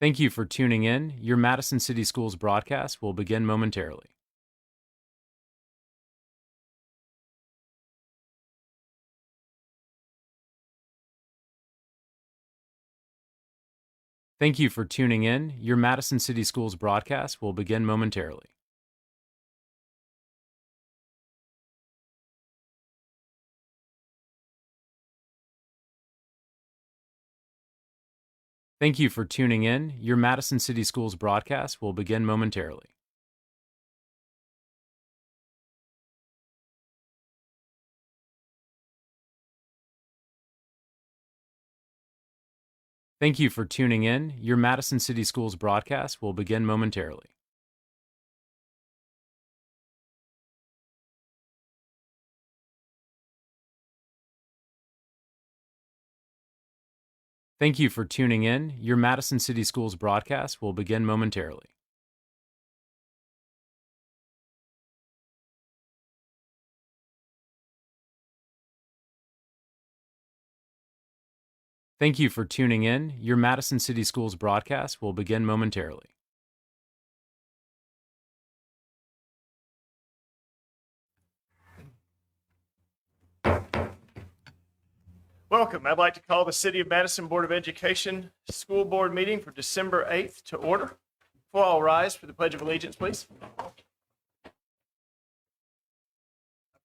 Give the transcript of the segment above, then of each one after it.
Thank you for tuning in. Your Madison City Schools broadcast will begin momentarily. Thank you for tuning in. Your Madison City Schools broadcast will begin momentarily. Thank you for tuning in. Your Madison City Schools broadcast will begin momentarily. Thank you for tuning in. Your Madison City Schools broadcast will begin momentarily. Thank you for tuning in. Your Madison City Schools broadcast will begin momentarily. Thank you for tuning in. Your Madison City Schools broadcast will begin momentarily. Welcome. I'd like to call the City of Madison Board of Education School Board meeting for December 8th to order. Before I'll rise for the Pledge of Allegiance, please. I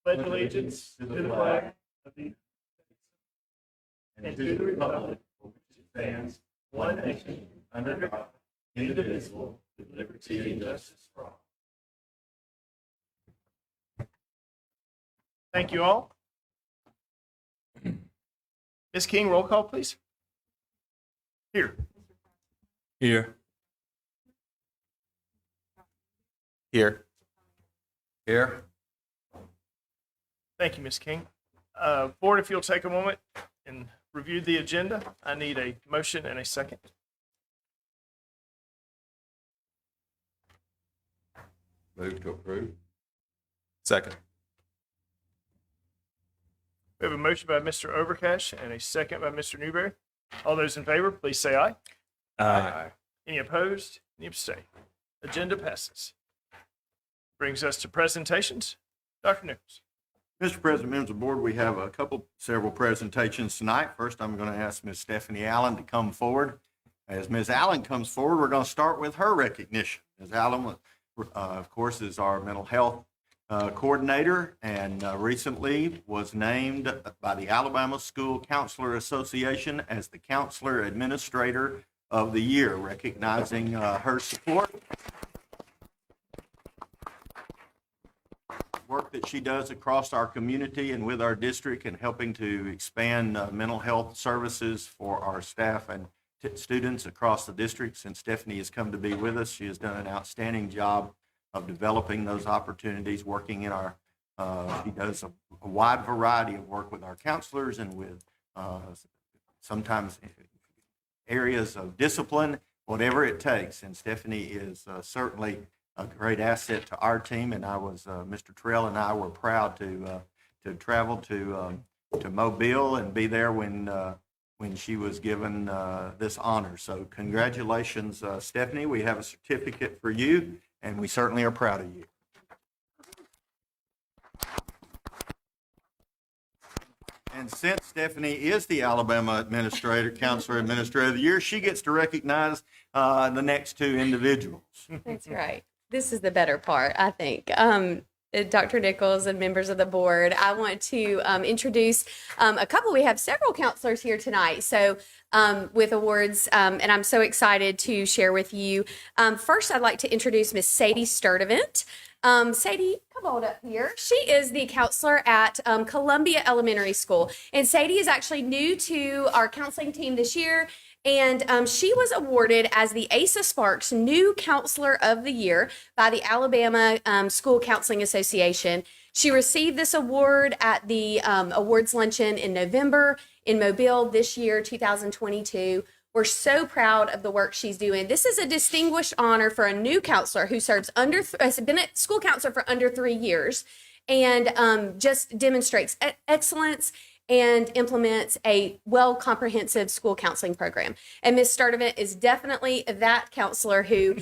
pledge allegiance to the flag of the United States and to the republic for which it stands, one nation, under God, indivisible, with liberty and justice for all. Thank you all. Ms. King, roll call, please. Here. Here. Here. Here. Thank you, Ms. King. Board, if you'll take a moment and review the agenda, I need a motion and a second. Move to approve. Second. We have a motion by Mr. Overcash and a second by Mr. Newberry. All those in favor, please say aye. Aye. Any opposed? Any abstain? Agenda passes. Brings us to presentations. Dr. Nichols. Mr. President, members of the board, we have several presentations tonight. First, I'm going to ask Ms. Stephanie Allen to come forward. As Ms. Allen comes forward, we're going to start with her recognition. Ms. Allen, of course, is our mental health coordinator and recently was named by the Alabama School Counselor Association as the Counselor Administrator of the Year, recognizing her support. Work that she does across our community and with our district and helping to expand mental health services for our staff and students across the district. Since Stephanie has come to be with us, she has done an outstanding job of developing those opportunities, working in our, she does a wide variety of work with our counselors and with sometimes areas of discipline, whatever it takes. And Stephanie is certainly a great asset to our team. And Mr. Terrell and I were proud to travel to Mobile and be there when she was given this honor. So congratulations, Stephanie. We have a certificate for you, and we certainly are proud of you. And since Stephanie is the Alabama Counselor Administrator of the Year, she gets to recognize the next two individuals. That's right. This is the better part, I think. Dr. Nichols and members of the board, I want to introduce a couple. We have several counselors here tonight, so with awards, and I'm so excited to share with you. First, I'd like to introduce Miss Sadie Sturdivant. Sadie, come on up here. She is the counselor at Columbia Elementary School, and Sadie is actually new to our counseling team this year. And she was awarded as the Asa Sparks New Counselor of the Year by the Alabama School Counseling Association. She received this award at the awards luncheon in November in Mobile this year, 2022. We're so proud of the work she's doing. This is a distinguished honor for a new counselor who has been a school counselor for under 3 years and just demonstrates excellence and implements a comprehensive school counseling program. And Ms. Sturdivant is definitely that counselor who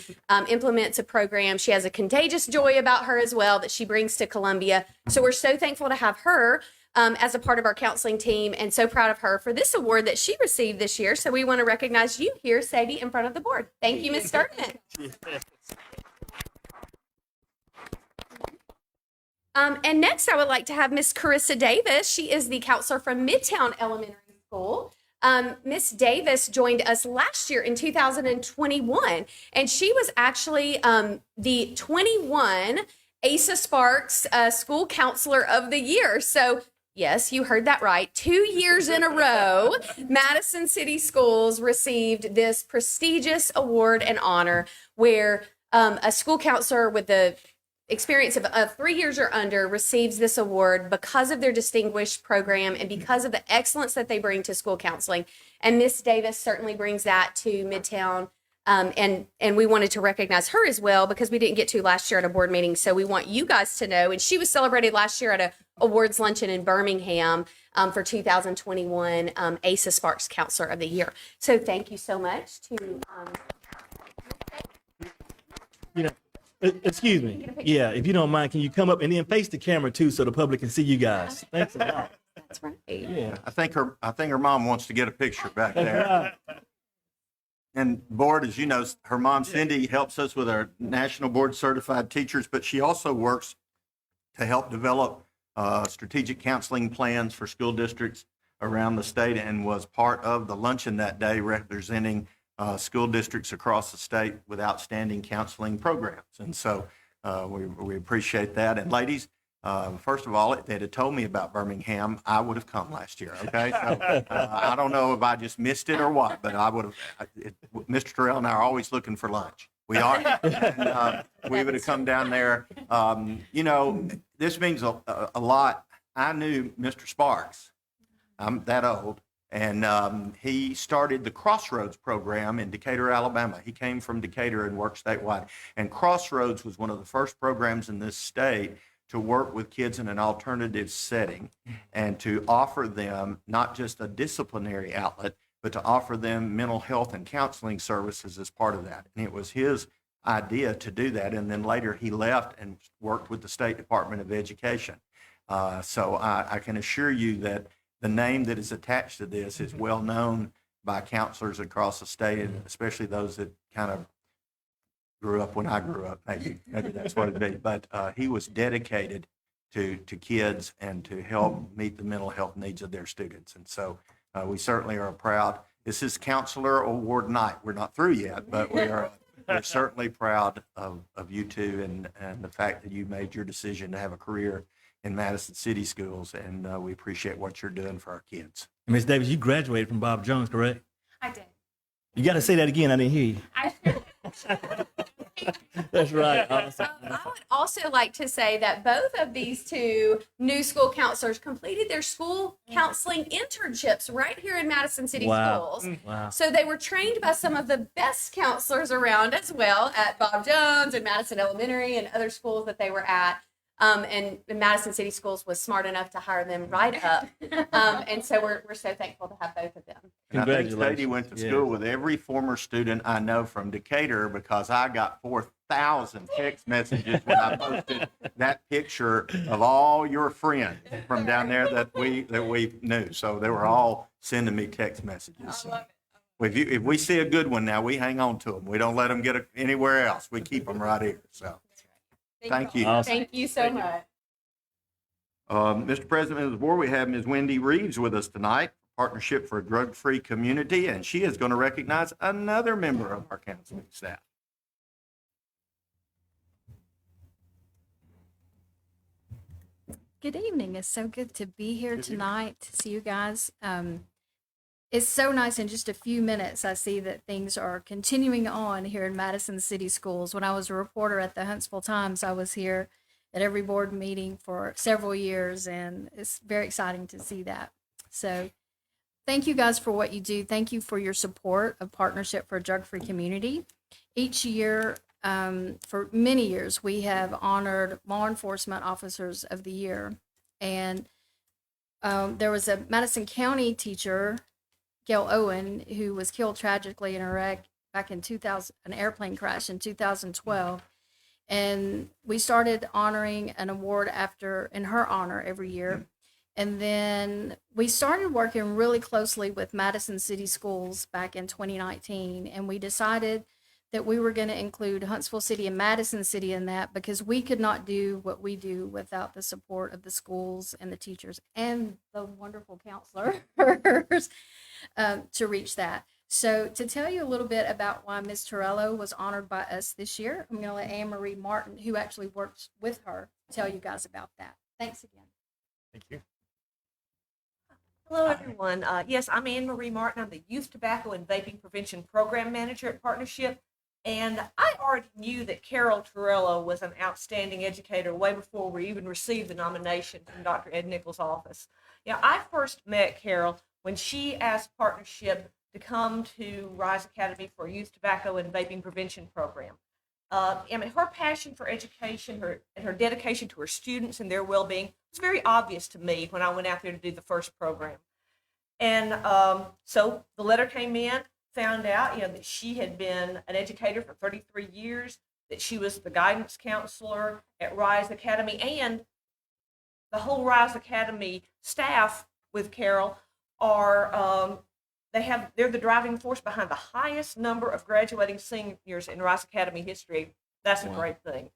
implements a program. She has a contagious joy about her as well that she brings to Columbia. So we're so thankful to have her as a part of our counseling team, and so proud of her for this award that she received this year. So we want to recognize you here, Sadie, in front of the board. Thank you, Ms. Sturdivant. And next, I would like to have Miss Carissa Davis. She is the counselor from Midtown Elementary School. Miss Davis joined us last year in 2021, and she was actually the 21 ASA Sparks School Counselor of the Year. So yes, you heard that right. 2 years in a row, Madison City Schools received this prestigious award and honor where a school counselor with the experience of 3 years or under receives this award because of their distinguished program and because of the excellence that they bring to school counseling. And Miss Davis certainly brings that to Midtown. And we wanted to recognize her as well because we didn't get to last year at a board meeting. So we want you guys to know. And she was celebrated last year at a awards luncheon in Birmingham for 2021 ASA Sparks Counselor of the Year. So thank you so much to. Excuse me. Yeah, if you don't mind, can you come up and then face the camera too so the public can see you guys? Thanks a lot. That's right. Yeah. I think her mom wants to get a picture back there. And board, as you know, her mom Cindy helps us with our national board certified teachers, but she also works to help develop strategic counseling plans for school districts around the state and was part of the luncheon that day representing school districts across the state with outstanding counseling programs. And so we appreciate that. And ladies, first of all, if they'd have told me about Birmingham, I would have come last year, okay? So I don't know if I just missed it or what, but I would have. Mr. Terrell and I are always looking for lunch. We are. And, we would have come down there. This means a lot. I knew Mr. Sparks. I'm that old. And he started the Crossroads program in Decatur, Alabama. He came from Decatur and worked statewide. And Crossroads was one of the first programs in this state to work with kids in an alternative setting and to offer them not just a disciplinary outlet, but to offer them mental health and counseling services as part of that. And it was his idea to do that. And then later he left and worked with the State Department of Education. So I can assure you that the name that is attached to this is well known by counselors across the state, and especially those that kind of grew up when I grew up. Maybe that's what it'd be. But he was dedicated to kids and to help meet the mental health needs of their students. And so we certainly are proud. This is Counselor Award Night. We're not through yet, but we're certainly proud of you two and the fact that you made your decision to have a career in Madison City Schools, and we appreciate what you're doing for our kids. Ms. Davis, you graduated from Bob Jones, correct? I did. You got to say that again. I didn't hear you. That's right. Awesome. I would also like to say that both of these two new school counselors completed their school counseling internships right here in Madison City Schools. Wow. So they were trained by some of the best counselors around as well at Bob Jones and Madison Elementary and other schools that they were at. And Madison City Schools was smart enough to hire them right up. And so we're so thankful to have both of them. And I think Sadie went to school with every former student I know from Decatur because I got 4,000 text messages when I posted that picture of all your friends from down there that we knew. So they were all sending me text messages. I love it. If we see a good one now, we hang on to them. We don't let them get anywhere else. We keep them right here. So. Thank you. Awesome. Thank you so much. Mr. President of the board, we have Ms. Wendy Reeves with us tonight, Partnership for a Drug-Free Community, and she is going to recognize another member of our counseling staff. Good evening. It's so good to be here tonight to see you guys. It's so nice in just a few minutes. I see that things are continuing on here in Madison City Schools. When I was a reporter at the Huntsville Times, I was here at every board meeting for several years, and it's very exciting to see that. So thank you guys for what you do. Thank you for your support of Partnership for a Drug-Free Community. Each year, for many years, we have honored Law Enforcement Officers of the Year. And There was a Madison County teacher, Gail Owen, who was killed tragically in a wreck back in 2000, an airplane crash in 2012. And we started honoring an award in her honor every year. And then we started working really closely with Madison City Schools back in 2019. And we decided that we were going to include Huntsville City and Madison City in that, because we could not do what we do without the support of the schools and the teachers and the wonderful counselors to reach that. So to tell you a little bit about why Ms. Torello was honored by us this year, I'm going to let Anne Marie Martin, who actually works with her, tell you guys about that. Thanks again. Thank you. Hello, everyone. Yes, I'm Anne Marie Martin. I'm the Youth Tobacco and Vaping Prevention Program Manager at Partnership. And I already knew that Carol Torello was an outstanding educator way before we even received the nomination from Dr. Ed Nichols' office. I first met Carol when she asked Partnership to come to Rise Academy for a Youth Tobacco and Vaping Prevention Program. Her passion for education, and her dedication to her students and their well-being was very obvious to me when I went out there to do the first program. And so the letter came in, found out, that she had been an educator for 33 years, that she was the guidance counselor at Rise Academy, and the whole Rise Academy staff with Carol are they're the driving force behind the highest number of graduating seniors in Rice Academy history. That's a great thing.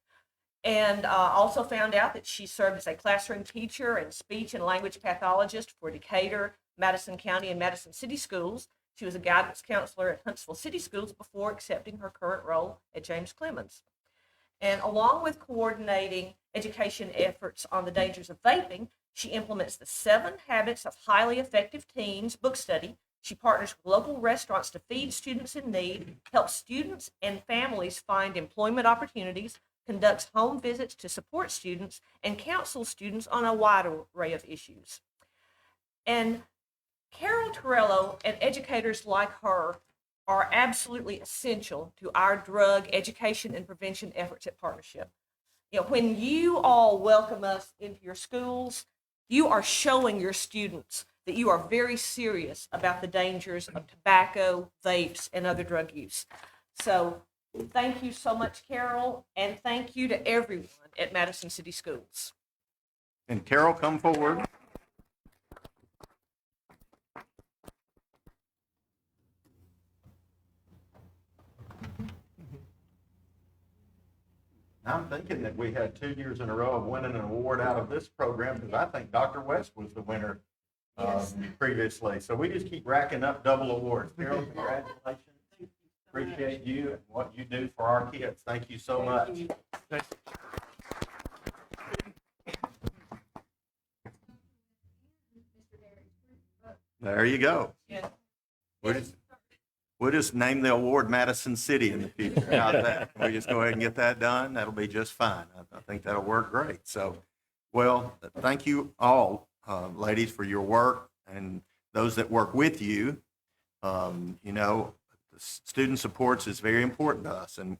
And also found out that she served as a classroom teacher and speech and language pathologist for Decatur, Madison County, and Madison City Schools. She was a guidance counselor at Huntsville City Schools before accepting her current role at James Clemens. And along with coordinating education efforts on the dangers of vaping, she implements the 7 Habits of Highly Effective Teens book study. She partners with local restaurants to feed students in need, helps students and families find employment opportunities, conducts home visits to support students, and counsels students on a wide array of issues. And Carol Torello and educators like her are absolutely essential to our drug education and prevention efforts at Partnership. When you all welcome us into your schools, you are showing your students that you are very serious about the dangers of tobacco, vapes, and other drug use. So thank you so much, Carol, and thank you to everyone at Madison City Schools. And Carol, come forward. I'm thinking that we had 2 years in a row of winning an award out of this program, because I think Dr. West was the winner previously. So we just keep racking up double awards. Carol, congratulations. Appreciate you and what you do for our kids. Thank you so much. There you go. We'll just name the award Madison City in the future. How's that? Can we just go ahead and get that done? That'll be just fine. I think that'll work great. So, well, thank you all, ladies, for your work, and those that work with you. Student supports is very important to us, and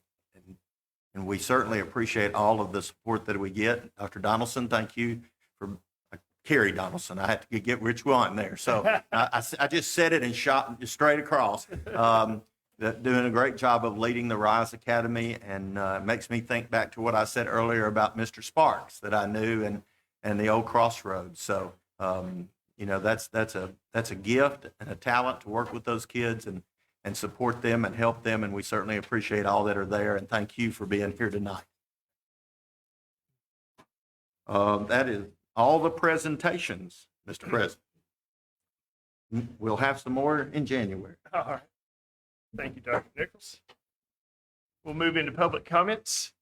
we certainly appreciate all of the support that we get. Dr. Donaldson, thank you for Carrie Donaldson. I had to get which one there. So I just said it and shot straight across. Doing a great job of leading the Rise Academy, and makes me think back to what I said earlier about Mr. Sparks that I knew and the old Crossroads. So that's a gift and a talent to work with those kids and support them and help them, and we certainly appreciate all that are there, and thank you for being here tonight. That is all the presentations, Mr. President. We'll have some more in January. All right. Thank you, Dr. Nichols. We'll move into public comments.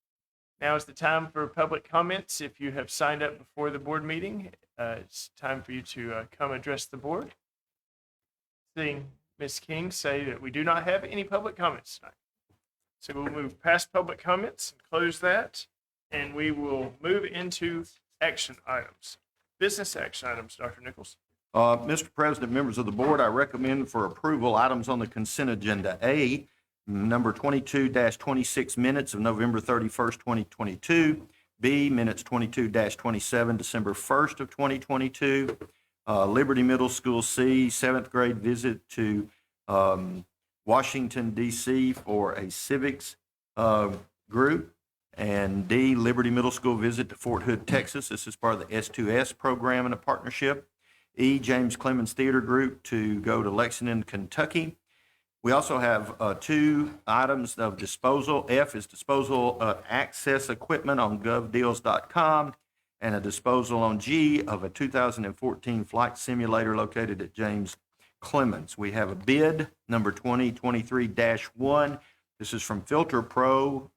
Now is the time for public comments. If you have signed up before the board meeting, it's time for you to come address the board. Seeing Ms. King say that we do not have any public comments tonight. So we'll move past public comments and close that, and we will move into action items. Business action items, Dr. Nichols. Mr. President, members of the board, I recommend for approval items on the consent agenda. A, number 22-26 minutes of November 31st, 2022. B, minutes 22-27, December 1st of 2022. Liberty Middle School C, 7th grade visit to Washington, D.C. for a civics group. And D, Liberty Middle School visit to Fort Hood, Texas. This is part of the S2S program in a partnership. E, James Clemens Theater Group to go to Lexington, Kentucky. We also have 2 items of disposal. F is disposal of access equipment on govdeals.com, and a disposal on G of a 2014 flight simulator located at James Clemens. We have a bid, number 2023-1. This is from Filter Pro,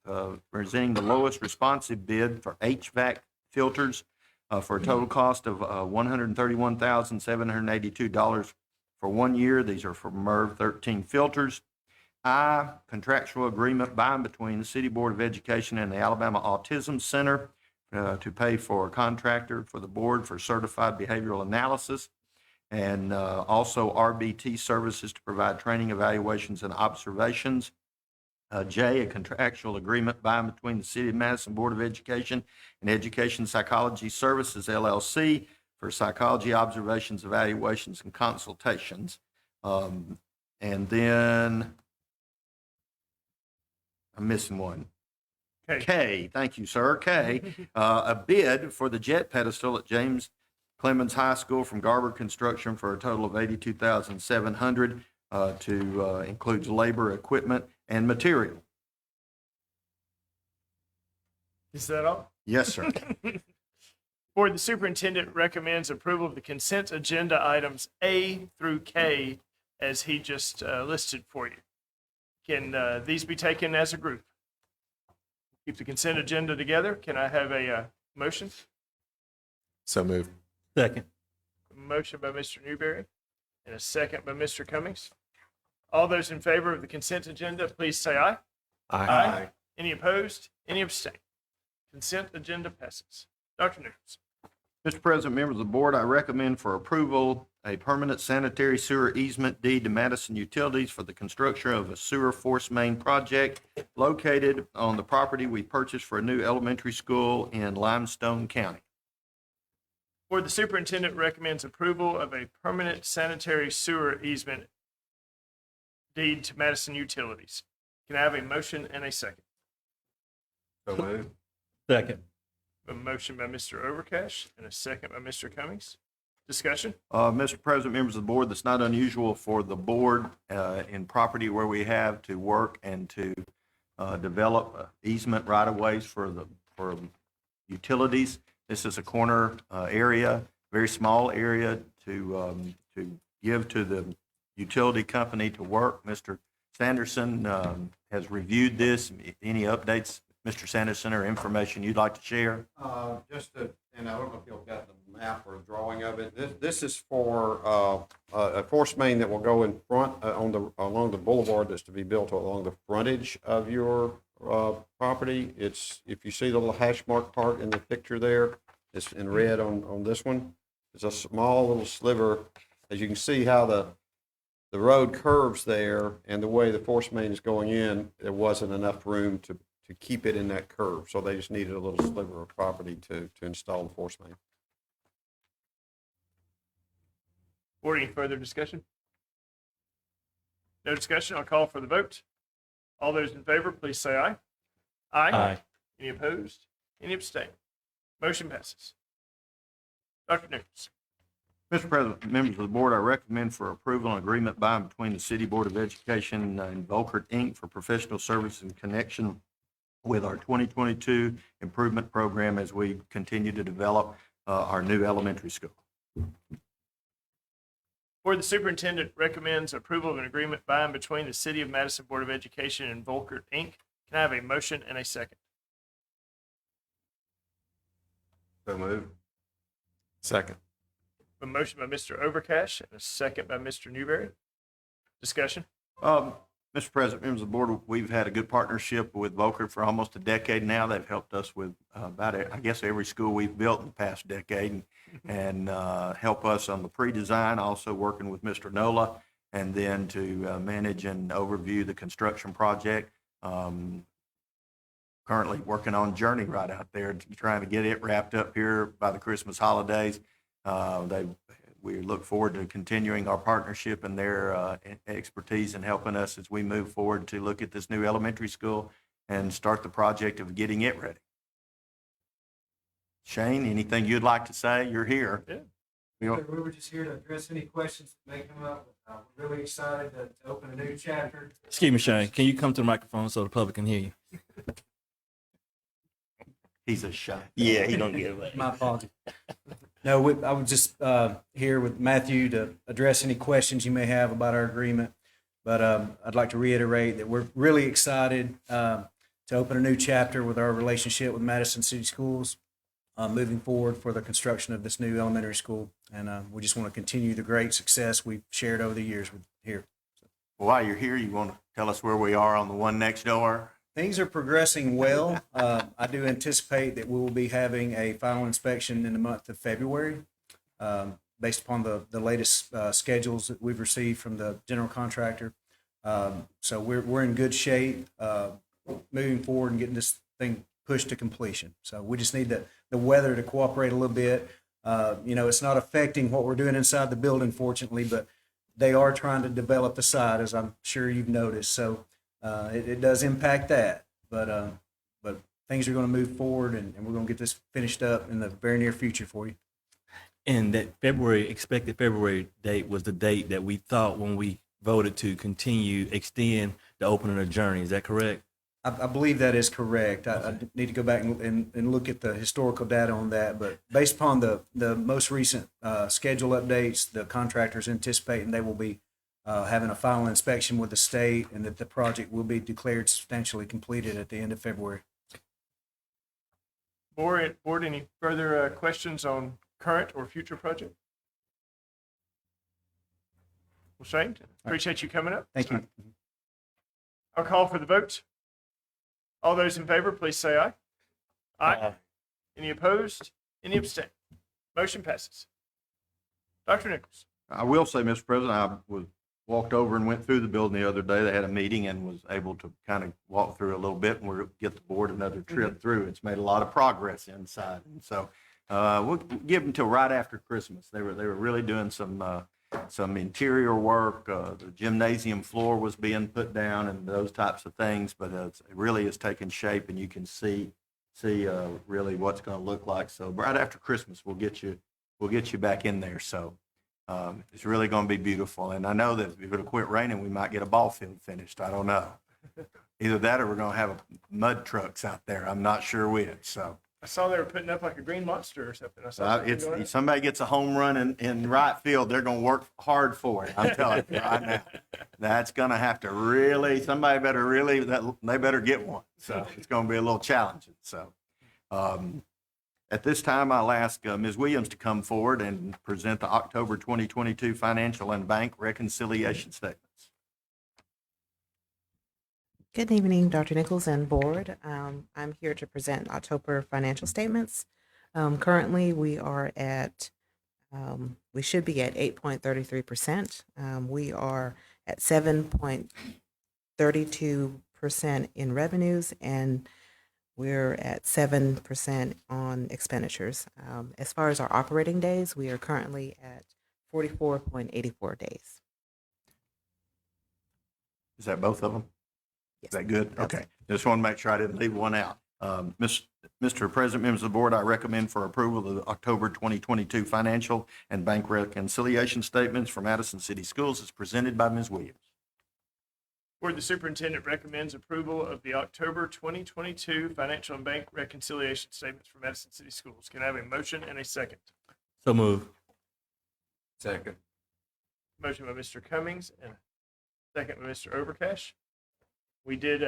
presenting the lowest responsive bid for HVAC filters for a total cost of $131,782 for 1 year. These are for MERV 13 filters. I, contractual agreement by and between the City Board of Education and the Alabama Autism Center to pay for a contractor for the board for certified behavioral analysis, and also RBT services to provide training, evaluations, and observations. J, a contractual agreement by and between the City of Madison Board of Education and Education Psychology Services, LLC, for psychology observations, evaluations, and consultations. And then I'm missing one. K, thank you, sir. K, a bid for the jet pedestal at James Clemens High School from Garber Construction for a total of $82,700 to includes labor, equipment, and material. Is that all? Yes, sir. Board, the superintendent recommends approval of the consent agenda items A through K as he just listed for you. Can these be taken as a group? Keep the consent agenda together. Can I have a motion? So moved. Second. A motion by Mr. Newberry and a second by Mr. Cummings. All those in favor of the consent agenda, please say aye. Aye. Any opposed? Any abstain? Consent agenda passes. Dr. Nichols. Mr. President, members of the board, I recommend for approval a permanent sanitary sewer easement deed to Madison Utilities for the construction of a sewer force main project located on the property we purchased for a new elementary school in Limestone County. Board, the superintendent recommends approval of a permanent sanitary sewer easement deed to Madison Utilities. Can I have a motion and a second? So moved. Second. A motion by Mr. Overcash and a second by Mr. Cummings. Discussion? Mr. President, members of the board, that's not unusual for the board in property where we have to work and to develop easement right-of-ways for utilities. This is a corner area, very small area to give to the utility company to work. Mr. Sanderson has reviewed this. Any updates, Mr. Sanderson, or information you'd like to share? And I don't know if you've got the map or a drawing of it. This is for a force main that will go in front along the boulevard that's to be built along the frontage of your property. It's, if you see the little hash mark part in the picture there, it's in red on this one. It's a small little sliver. As you can see how the road curves there, and the way the force main is going in, there wasn't enough room to keep it in that curve. So they just needed a little sliver of property to install the force main. Board, any further discussion? No discussion. I'll call for the vote. All those in favor, please say aye. Aye. Any opposed? Any abstain? Motion passes. Dr. Nichols. Mr. President, members of the board, I recommend for approval an agreement by and between the City Board of Education and Volkert, Inc. for professional service in connection with our 2022 improvement program as we continue to develop our new elementary school. Board, the superintendent recommends approval of an agreement by and between the City of Madison Board of Education and Volkert, Inc. Can I have a motion and a second? So moved. Second. A motion by Mr. Overcash and a second by Mr. Newberry. Discussion? Mr. President, members of the board, we've had a good partnership with Volkert for almost a decade now. They've helped us with about, I guess, every school we've built in the past decade, and help us on the pre-design, also working with Mr. Nola, and then to manage and overview the construction project. Currently working on Journey right out there, trying to get it wrapped up here by the Christmas holidays. They've we look forward to continuing our partnership and their expertise in helping us as we move forward to look at this new elementary school and start the project of getting it ready. Shane, anything you'd like to say? You're here. Yeah. We don't- We were just here to address any questions that may come up. We're really excited to open a new chapter. Excuse me, Shane. Can you come to the microphone so the public can hear you? He's a shy. Yeah, he don't get away. My apologies. No, I was just here with Matthew to address any questions you may have about our agreement. But I'd like to reiterate that we're really excited to open a new chapter with our relationship with Madison City Schools, moving forward for the construction of this new elementary school. And we just want to continue the great success we've shared over the years with here. While you're here, you want to tell us where we are on the one next door? Things are progressing well. I do anticipate that we will be having a final inspection in the month of February, based upon the latest schedules that we've received from the general contractor. So we're in good shape, moving forward and getting this thing pushed to completion. So we just need the weather to cooperate a little bit. It's not affecting what we're doing inside the building, fortunately, but they are trying to develop the site, as I'm sure you've noticed. So it does impact that, but things are going to move forward, and we're going to get this finished up in the very near future for you. And that expected February date was the date that we thought when we voted to extend the opening of Journey. Is that correct? I believe that is correct. I need to go back and look at the historical data on that, but based upon the most recent schedule updates, the contractor's anticipating they will be having a final inspection with the state, and that the project will be declared substantially completed at the end of February. Board, any further questions on current or future project? Well, Shane, appreciate you coming up. Thank you. I'll call for the vote. All those in favor, please say aye. Aye. Any opposed? Any abstain? Motion passes. Dr. Nichols. I will say, Mr. President, I walked over and went through the building the other day. They had a meeting and was able to kind of walk through a little bit, and we'll get the board another trip through. It's made a lot of progress inside. And so we'll give them till right after Christmas. They were really doing some interior work. The gymnasium floor was being put down and those types of things, but it really is taking shape, and you can see really what's going to look like. So right after Christmas, we'll get you back in there. So it's really going to be beautiful. And I know that if it'll quit raining, we might get a ball field finished. I don't know. Either that or we're going to have mud trucks out there. I'm not sure which. So I saw they were putting up like a green monster or something. I saw something going on. somebody gets a home run in right field, they're going to work hard for it. I'm telling you right now. That's going to have to really, they better get one. So it's going to be a little challenging. So at this time, I'll ask Ms. Williams to come forward and present the October 2022 financial and bank reconciliation statements. Good evening, Dr. Nichols and board. I'm here to present October financial statements. Currently, we are at, we should be at 8.33%. We are at 7.32% in revenues, and we're at 7% on expenditures. As far as our operating days, we are currently at 44.84 days. Is that both of them? Yes. Is that good? That's Okay. it. Just want to make sure I didn't leave one out. Mr. President, members of the board, I recommend for approval of the October 2022 financial and bank reconciliation statements for Madison City Schools as presented by Ms. Williams. Board, the superintendent recommends approval of the October 2022 financial and bank reconciliation statements for Madison City Schools. Can I have a motion and a second? So move. Second. Motion by Mr. Cummings and a second by Mr. Overcash. We did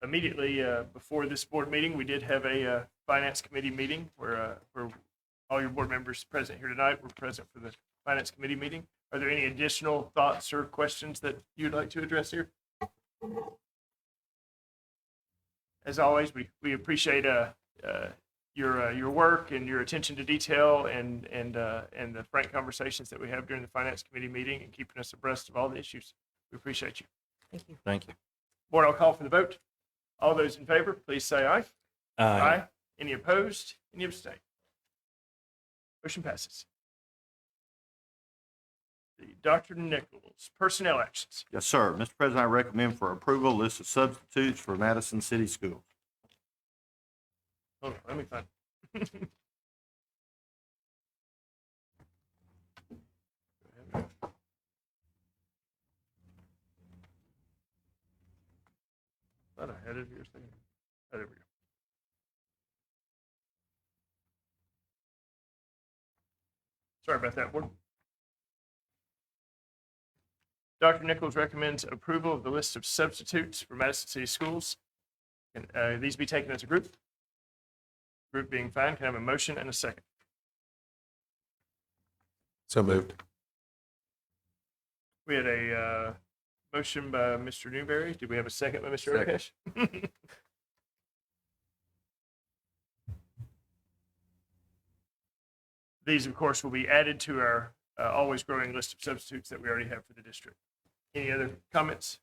immediately before this board meeting, we did have a finance committee meeting where all your board members present here tonight were present for the finance committee meeting. Are there any additional thoughts or questions that you'd like to address here? As always, we appreciate your work and your attention to detail and the frank conversations that we have during the finance committee meeting and keeping us abreast of all the issues. We appreciate you. Thank you. Thank you. Board, I'll call for the vote. All those in favor, please say aye. Aye. Any opposed? Any abstain? Motion passes. Dr. Nichols, personnel actions. Yes, sir. Mr. President, I recommend for approval list of substitutes for Madison City Schools. Hold on, let me find. Thought I had it here. Oh, there we go. Sorry about that, Board. Dr. Nichols recommends approval of the list of substitutes for Madison City Schools. Can these be taken as a group? Group being fine, can I have a motion and a second? So moved. We had a motion by Mr. Newberry. Do we have a second by Mr. Second. Overcash? These, of course, will be added to our always growing list of substitutes that we already have for the district. Any other comments?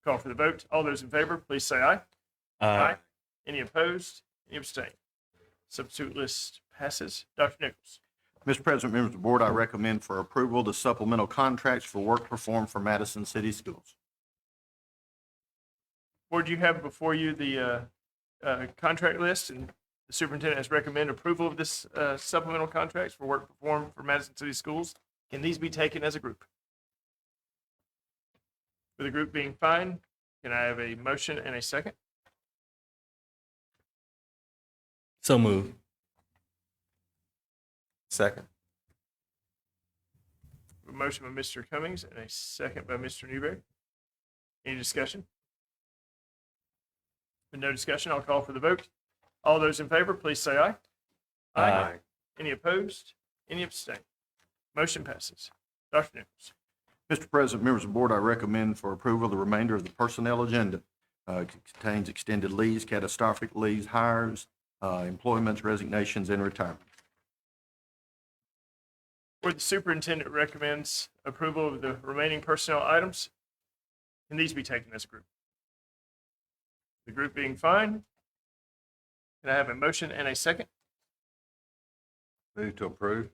Call for the vote. All those in favor, please say aye. Aye. Any opposed? Any abstain? Substitute list passes. Dr. Nichols. Mr. President, members of the board, I recommend for approval the supplemental contracts for work performed for Madison City Schools. Board, you have before you the contract list, and the superintendent has recommended approval of this supplemental contracts for work performed for Madison City Schools. Can these be taken as a group? With the group being fine, can I have a motion and a second? So moved. Second. A motion by Mr. Cummings and a second by Mr. Newberry. Any discussion? With no discussion, I'll call for the vote. All those in favor, please say aye. Aye. Any opposed? Any abstain? Motion passes. Dr. Nichols. Mr. President, members of the board, I recommend for approval the remainder of the personnel agenda. It contains extended leaves, catastrophic leaves, hires, employments, resignations, and retirement. Where the superintendent recommends approval of the remaining personnel items, can these be taken as a group? The group being fine, can I have a motion and a second? Move to approve.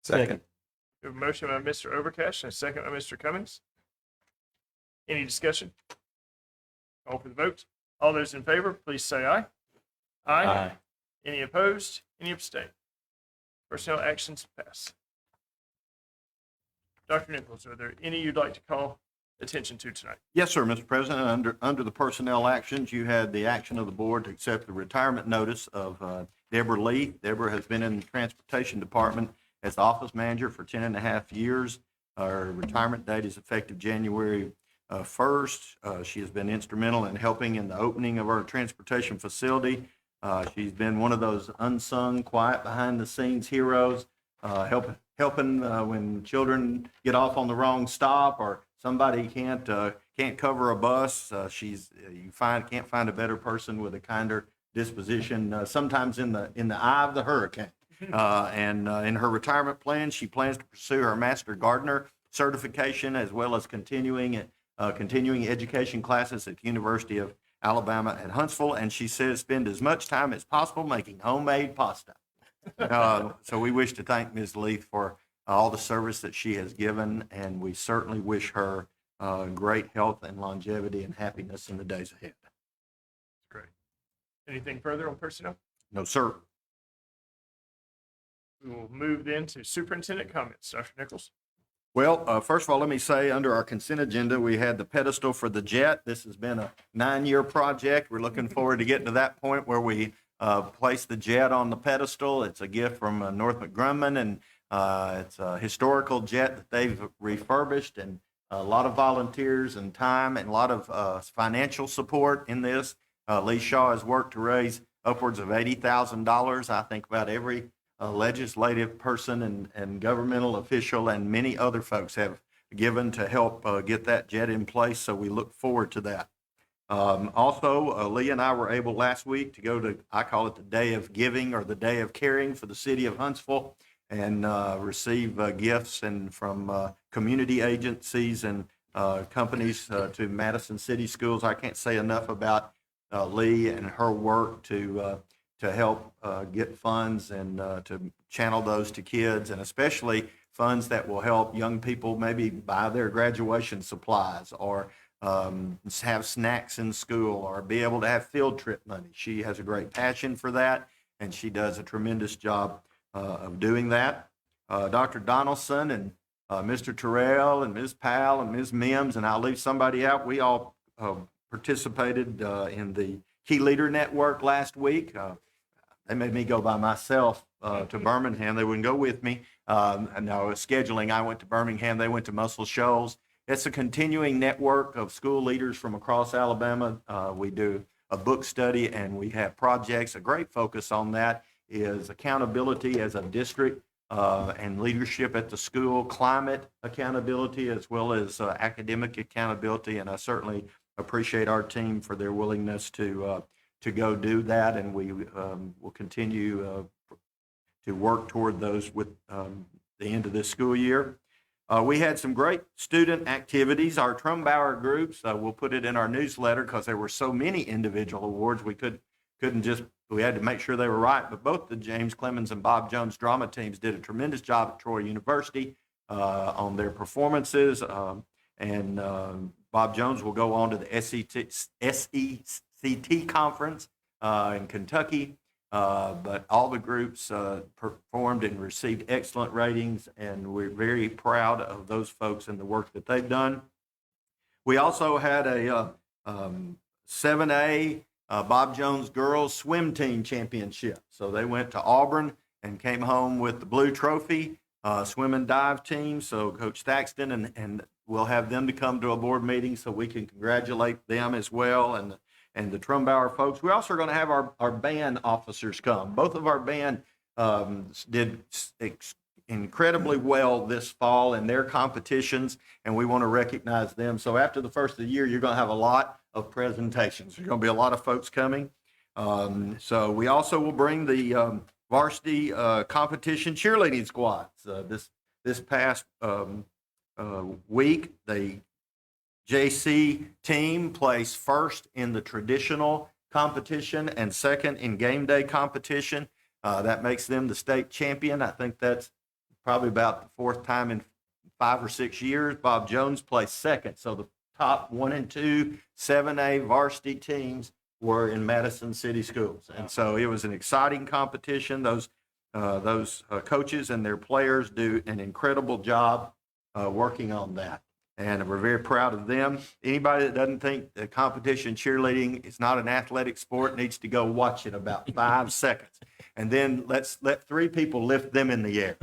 Second. We have a motion by Mr. Overcash and a second by Mr. Cummings. Any discussion? Call for the vote. All those in favor, please say aye. Aye. Any opposed? Any abstain? Personnel actions pass. Dr. Nichols, are there any you'd like to call attention to tonight? Yes, sir, Mr. President. Under the personnel actions, you had the action of the board to accept the retirement notice of Deborah Lee. Deborah has been in the transportation department as the office manager for 10.5 years. Her retirement date is effective January 1st. She has been instrumental in helping in the opening of our transportation facility. She's been one of those unsung, quiet, behind-the-scenes heroes, helping when children get off on the wrong stop or somebody can't cover a bus. Can't find a better person with a kinder disposition. Sometimes in the eye of the hurricane. And in her retirement plan, she plans to pursue her Master Gardener certification as well as continuing education classes at the University of Alabama at Huntsville. And she says spend as much time as possible making homemade pasta. So we wish to thank Ms. Leith for all the service that she has given, and we certainly wish her great health and longevity and happiness in the days ahead. Great. Anything further on personnel? No, sir. We will move then to superintendent comments. Dr. Nichols. Well, first of all, let me say under our consent agenda, we had the pedestal for the jet. This has been a 9-year project. We're looking forward to getting to that point where we place the jet on the pedestal. It's a gift from Northrop Grumman, and it's a historical jet that they've refurbished, and a lot of volunteers and time and a lot of financial support in this. Lee Shaw has worked to raise upwards of $80,000. I think about every legislative person and governmental official and many other folks have given to help get that jet in place, so we look forward to that. Also, Lee and I were able last week to go to, I call it the Day of Giving or the Day of Caring for the city of Huntsville, and receive gifts from community agencies and companies to Madison City Schools. I can't say enough about Lee and her work to to help get funds and to channel those to kids, and especially funds that will help young people maybe buy their graduation supplies or have snacks in school or be able to have field trip money. She has a great passion for that, and she does a tremendous job of doing that. Dr. Donaldson and Mr. Terrell and Ms. Powell and Ms. Mims, and I'll leave somebody out. We all participated in the Key Leader Network last week. They made me go by myself to Birmingham. They wouldn't go with me. No, scheduling, I went to Birmingham. They went to Muscle Shoals. It's a continuing network of school leaders from across Alabama. We do a book study and we have projects. A great focus on that is accountability as a district and leadership at the school, climate accountability, as well as academic accountability. And I certainly appreciate our team for their willingness to go do that. And we will continue to work toward those with the end of this school year. We had some great student activities. Our Trumbauer groups, we'll put it in our newsletter because there were so many individual awards. We had to make sure they were right, but both the James Clemens and Bob Jones drama teams did a tremendous job at Troy University on their performances. Bob Jones will go on to the SECT conference in Kentucky. But all the groups performed and received excellent ratings, and we're very proud of those folks and the work that they've done. We also had a 7A Bob Jones girls swim team championship. So they went to Auburn and came home with the blue trophy, swim and dive team. So Coach Thaxton and we'll have them to come to a board meeting so we can congratulate them as well. And the Trumbauer folks. We also are going to have our band officers come. Both of our band did incredibly well this fall in their competitions, and we want to recognize them. So after the first of the year, you're going to have a lot of presentations. There's going to be a lot of folks coming. So we also will bring the varsity competition cheerleading squads. This past week, the JC team placed first in the traditional competition and second in game day competition. That makes them the state champion. I think that's probably about the fourth time in 5 or 6 years. Bob Jones placed second. So the top 1 and 2 7A varsity teams were in Madison City Schools. And so it was an exciting competition. Those coaches and their players do an incredible job working on that. And we're very proud of them. Anybody that doesn't think the competition cheerleading is not an athletic sport needs to go watch it about 5 seconds. And then let's let 3 people lift them in the air.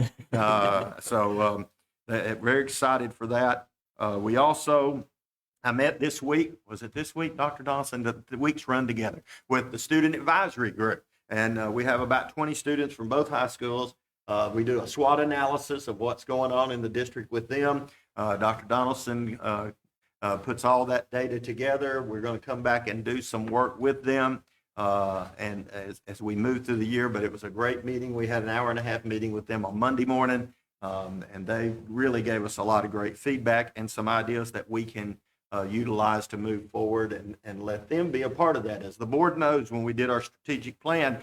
Very excited for that. I met this week, was it this week, Dr. Dawson? The weeks run together with the student advisory group. And we have about 20 students from both high schools. We do a SWOT analysis of what's going on in the district with them. Dr. Donaldson puts all that data together. We're going to come back and do some work with them and as we move through the year, but it was a great meeting. We had an hour-and-a-half meeting with them on Monday morning, and they really gave us a lot of great feedback and some ideas that we can utilize to move forward and let them be a part of that. As the board knows, when we did our strategic plan,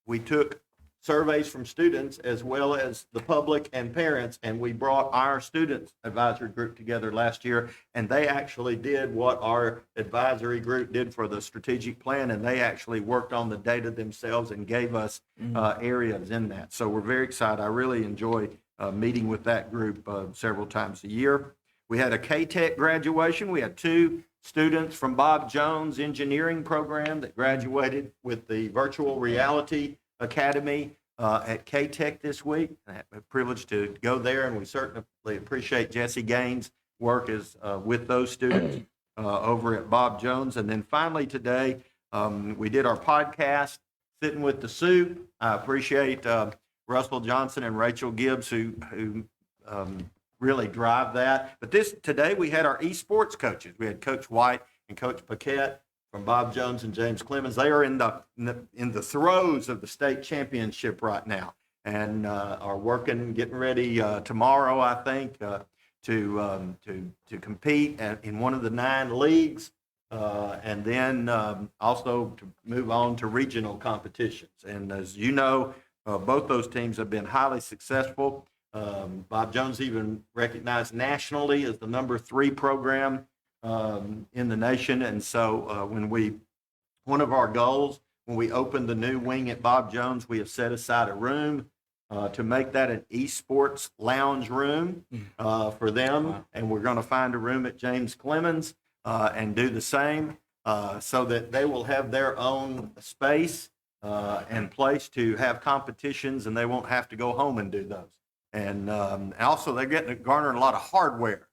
we took surveys from students as well as the public and parents, and we brought our students advisory group together last year, and they actually did what our advisory group did for the strategic plan, and they actually worked on the data themselves and gave us areas in that. So we're very excited. I really enjoy meeting with that group several times a year. We had a K-Tech graduation. We had 2 students from Bob Jones engineering program that graduated with the virtual reality Academy at K-Tech this week. I had the privilege to go there, and we certainly appreciate Jesse Gaines' work with those students over at Bob Jones. And then finally today, we did our podcast, Sitting with the Soup. I appreciate Russell Johnson and Rachel Gibbs who really drive that. But today we had our esports coaches. We had Coach White and Coach Paquette from Bob Jones and James Clemens. They are in the throes of the state championship right now, and are working, getting ready tomorrow, I think, to compete in one of the 9 leagues and then also to move on to regional competitions. And as you know, both those teams have been highly successful. Bob Jones even recognized nationally as the #3 program in the nation. And so one of our goals when we opened the new wing at Bob Jones, we have set aside a room to make that an esports lounge room for them. Wow. And we're going to find a room at James Clemens and do the same so that they will have their own space and place to have competitions, and they won't have to go home and do those. And also they're garnering a lot of hardware,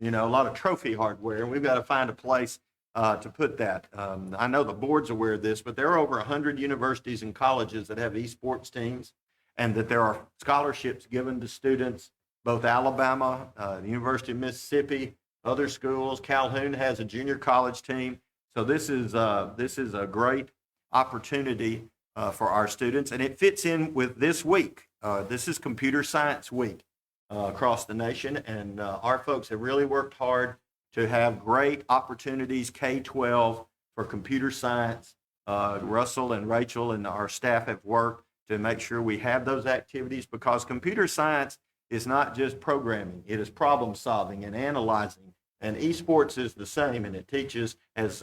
a lot of trophy hardware, and we've got to find a place to put that. I know the board's aware of this, but there are over 100 universities and colleges that have esports teams, and that there are scholarships given to students, both Alabama, the University of Mississippi, other schools. Calhoun has a junior college team. So this is a great opportunity for our students, and it fits in with this week. This is Computer Science Week across the nation, and our folks have really worked hard to have great opportunities, K-12, for computer science. Russell and Rachel and our staff have worked to make sure we have those activities, because computer science is not just programming. It is problem solving and analyzing. And esports is the same, and it teaches, as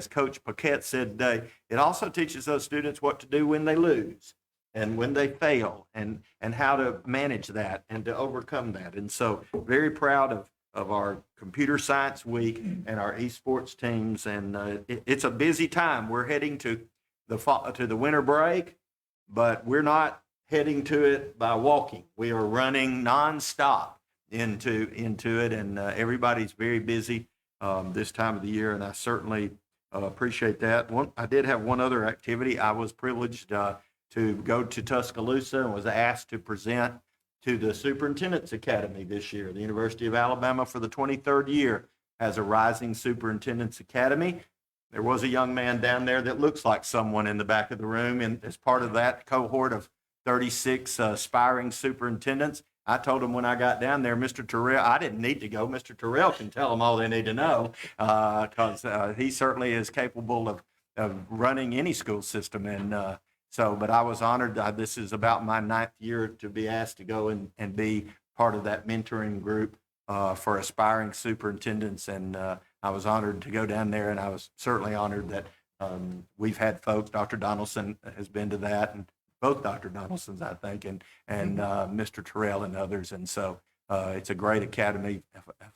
Coach Paquette said today, it also teaches those students what to do when they lose and when they fail, and how to manage that and to overcome that. And so very proud of our Computer Science Week and our esports teams. And it's a busy time. We're heading to the winter break, but we're not heading to it by walking. We are running nonstop into it, and everybody's very busy this time of the year, and I certainly appreciate that. I did have one other activity. I was privileged to go to Tuscaloosa and was asked to present to the Superintendent's Academy this year. The University of Alabama, for the 23rd year, has a Rising Superintendent's Academy. There was a young man down there that looks like someone in the back of the room, and as part of that cohort of 36 aspiring superintendents. I told him when I got down there, Mr. Terrell, I didn't need to go. Mr. Terrell can tell them all they need to know, because he certainly is capable of running any school system. And but I was honored. This is about my 9th year to be asked to go and be part of that mentoring group for aspiring superintendents. And I was honored to go down there, and I was certainly honored that we've had folks, Dr. Donaldson has been to that, and both Dr. Donaldsons, I think, and Mr. Terrell and others. And so it's a great academy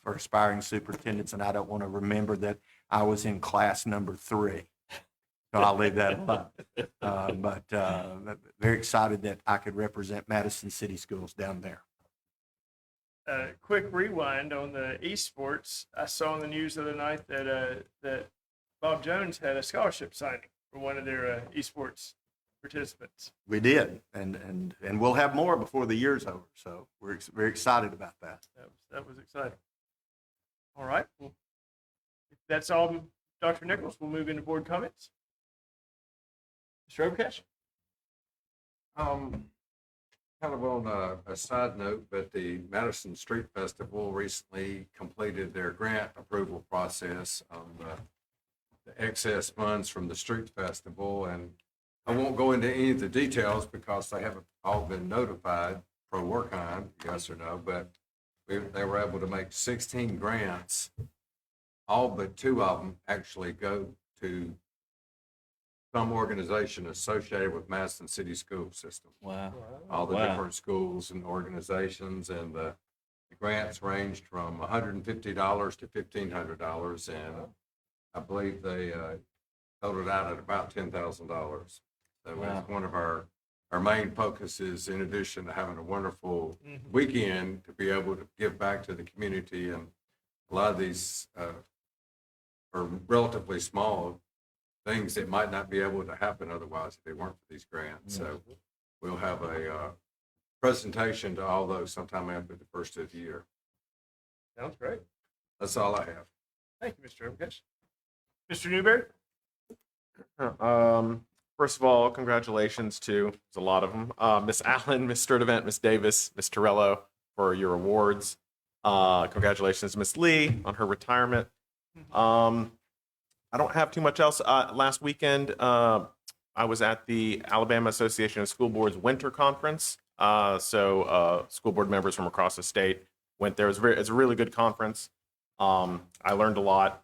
for aspiring superintendents, and I don't want to remember that I was in class #3. So I'll leave that alone. But very excited that I could represent Madison City Schools down there. Quick rewind on the esports. I saw in the news the other night that Bob Jones had a scholarship signing for one of their esports participants. We did, and we'll have more before the year's over. So we're very excited about that. That was exciting. All right. Well, if that's all, Dr. Nichols, we'll move into board comments. Mr. Overcash? Kind of on a side note, but the Madison Street Festival recently completed their grant approval process on the excess funds from the Street Festival. And I won't go into any of the details because they haven't all been notified pro work-on, yes or no, but they were able to make 16 grants. All but 2 of them actually go to some organization associated with Madison City School System. Wow. All the different schools and organizations, and the grants ranged from $150 to $1,500, and I believe they totaled out at about $10,000. So it's one of our main focuses, in addition to having a wonderful weekend, to be able to give back to the community. And a lot of these are relatively small things that might not be able to happen otherwise if they weren't for these grants. So we'll have a presentation to all those sometime after the first of the year. Sounds great. That's all I have. Thank you, Mr. Overcash. Mr. Newberry? First of all, congratulations to, there's a lot of them, Miss Allen, Miss Sturdivant, Miss Davis, Miss Torello for your awards. Congratulations to Miss Lee on her retirement. I don't have too much else. Last weekend, I was at the Alabama Association of School Boards Winter Conference. School board members from across the state went there. It's a really good conference. I learned a lot.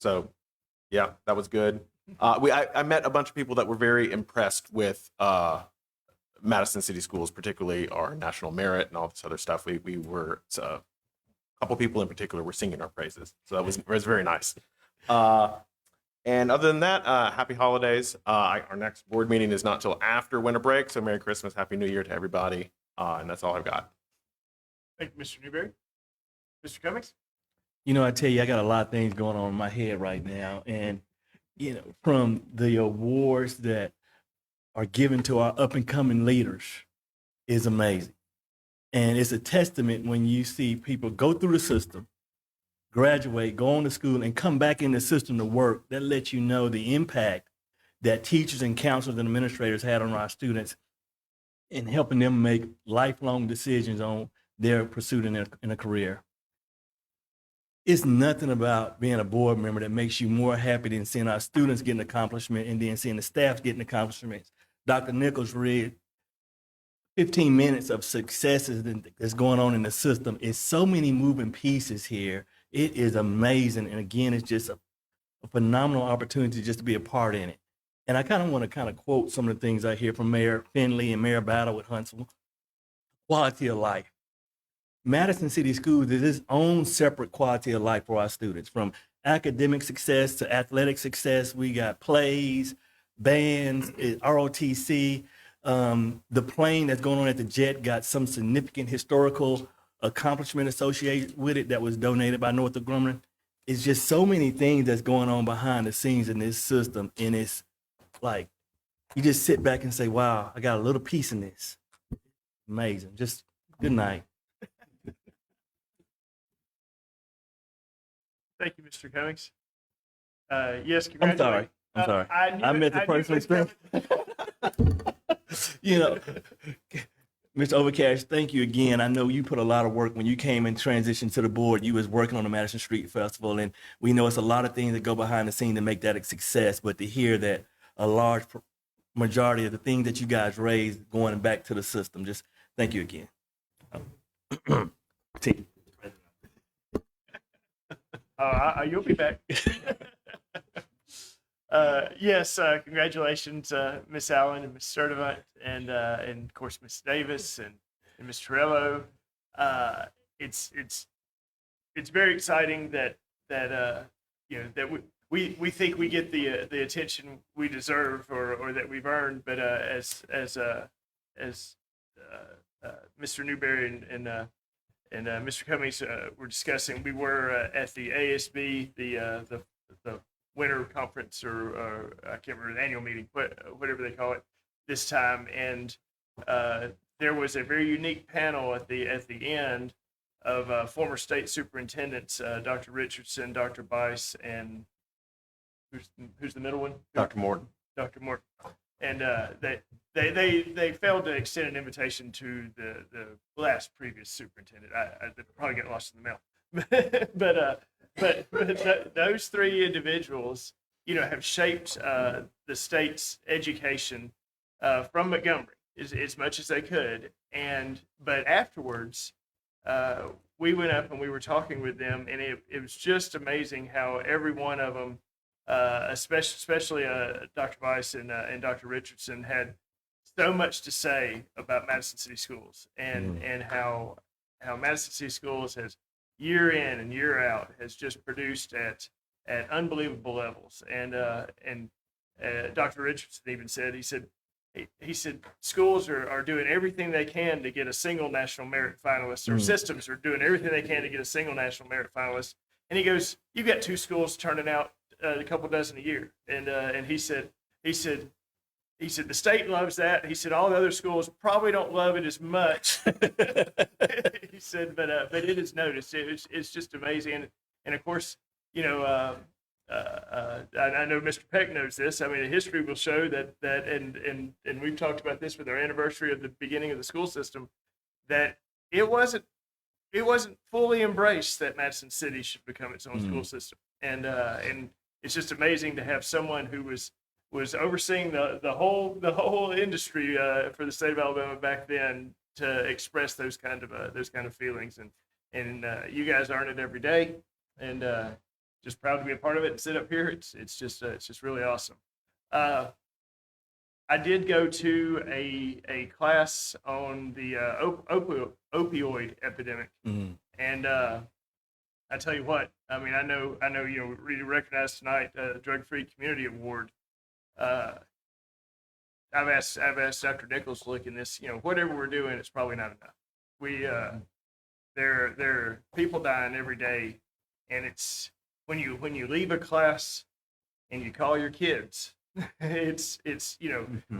So yeah, that was good. I met a bunch of people that were very impressed with Madison City Schools, particularly our national merit and all this other stuff. We were a couple people in particular were singing our praises, so it was very nice. And other than that, happy holidays. Our next board meeting is not till after winter break, so Merry Christmas, Happy New Year to everybody. And that's all I've got. Thank you, Mr. Newberry. Mr. Cummings? You know, I tell you, I got a lot of things going on in my head right now. And, you know, from the awards that are given to our up and coming leaders is amazing. And it's a testament when you see people go through the system, graduate, go on to school, and come back in the system to work. That lets you know the impact that teachers and counselors and administrators had on our students in helping them make lifelong decisions on their pursuit in a career. It's nothing about being a board member that makes you more happy than seeing our students getting accomplishment and then seeing the staff getting accomplishments. Dr. Nichols read 15 minutes of successes that's going on in the system. It's so many moving pieces here. It is amazing. And again, it's just a phenomenal opportunity just to be a part in it. And I kind of want to quote some of the things I hear from Mayor Finley and Mayor Battle with Huntsville. Quality of life. Madison City Schools is its own separate quality of life for our students. From academic success to athletic success, we got plays, bands, ROTC. The plane that's going on at the Jet got some significant historical accomplishment associated with it that was donated by Northrop Grumman. It's just so many things that's going on behind the scenes in this system. And it's like, you just sit back and say, wow, I got a little piece in this. Amazing. Just good night. Thank you, Mr. Cummings. Yes, congratulations. I'm sorry. I meant to personally expect. You know, Mr. Overcash, thank you again. I know you put a lot of work when you came and transitioned to the board. You was working on the Madison Street Festival, and we know it's a lot of things that go behind the scene to make that a success. But to hear that a large majority of the things that you guys raised going back to the system, just thank you again. Team. You'll be back. Yes, congratulations, Miss Allen and Miss Sturdivant, and of course Miss Davis and Miss Torello. It's very exciting that we think we get the attention we deserve or that we've earned, but as Mr. Newberry and Mr. Cummings were discussing, we were at the ASB, the winter conference, or I can't remember, the annual meeting, whatever they call it, this time, and there was a very unique panel at the end of former state superintendents, Dr. Richardson, Dr. Bice, and who's the middle one? Dr. Morton. Dr. Morton. And they failed to extend an invitation to the last previous superintendent. They probably got lost in the mail. but those three individuals, have shaped the state's education from Montgomery as much as they could. But afterwards, we went up and we were talking with them, and it was just amazing how every one of them, especially Dr. Weiss and Dr. Richardson, had so much to say about Madison City Schools and how Madison City Schools has year in and year out has just produced at unbelievable levels. And Dr. Richardson even said, he said schools are doing everything they can to get a single national merit finalist, or systems are doing everything they can to get a single national merit finalist. And he goes, you've got two schools turning out a couple dozen a year. And he said the state loves that. He said all the other schools probably don't love it as much. He said, but it is noticed. It's just amazing. And of course, I know Mr. Peck knows this. I mean, the history will show that and we've talked about this with our anniversary of the beginning of the school system, that it wasn't it wasn't fully embraced that Madison City should become its own school system. And it's just amazing to have someone who was overseeing the whole industry for the state of Alabama back then to express those kind of feelings. And you guys earn it every day, and just proud to be a part of it and sit up here. It's just really awesome. I did go to a class on the opioid epidemic, and I tell you what, I mean, I know, we recognized tonight Drug Free Community Award. I've asked Dr. Nichols to look in this. Whatever we're doing, it's probably not enough. There are people dying every day, and it's when you leave a class and you call your kids, it's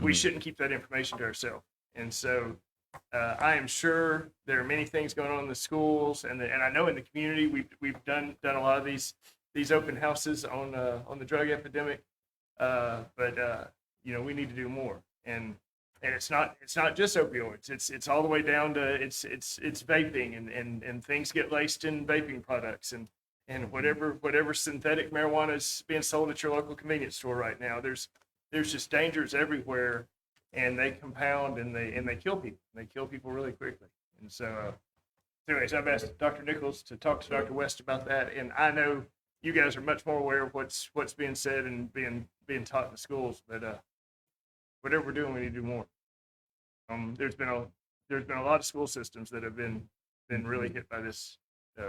we shouldn't keep that information to ourselves. And so I am sure there are many things going on in the schools, and I know in the community we've done a lot of these open houses on the drug epidemic, but we need to do more. And it's not just opioids. It's all the way down to it's vaping and things get laced in vaping products and whatever synthetic marijuana is being sold at your local convenience store right now. There's just dangers everywhere, and they compound and they kill people. They kill people really quickly. And so, anyways, I've asked Dr. Nichols to talk to Dr. West about that, and I know you guys are much more aware of what's being said and being taught in the schools. But whatever we're doing, we need to do more. There's been a lot of school systems that have been really hit by this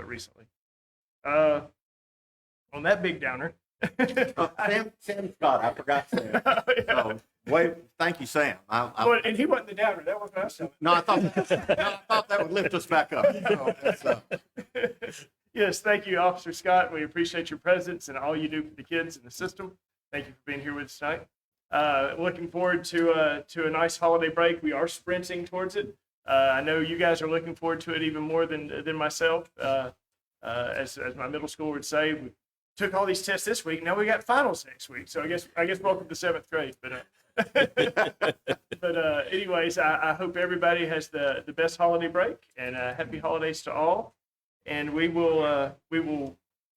recently. On that big downer. Sam Scott, I forgot Sam. Thank you, Sam. And he wasn't the downer. That was us. No, I thought that would lift us back up. Yes, thank you, Officer Scott. We appreciate your presence and all you do for the kids in the system. Thank you for being here with us tonight. Looking forward to a nice holiday break. We are sprinting towards it. I know you guys are looking forward to it even more than myself. As my middle schooler would say, we took all these tests this week. Now we got finals next week. So I guess welcome to 7th grade. But anyways, I hope everybody has the best holiday break, and happy holidays to all. And we will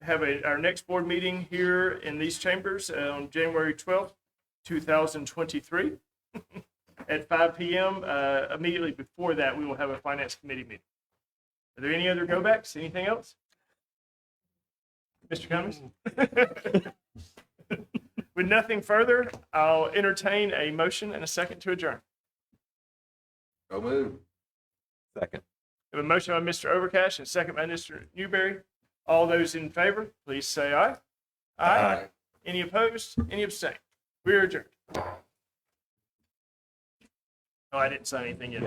have our next board meeting here in these chambers on January 12th, 2023 at 5 p.m. Immediately before that, we will have a finance committee meeting. Are there any other go-backs? Anything else? Mr. Cummings? With nothing further, I'll entertain a motion and a second to adjourn. So moved. Second. We have a motion by Mr. Overcash and a second by Mr. Newberry. All those in favor, please say aye. Aye. Any opposed? Any abstain? We are adjourned. Oh, I didn't sign anything yet.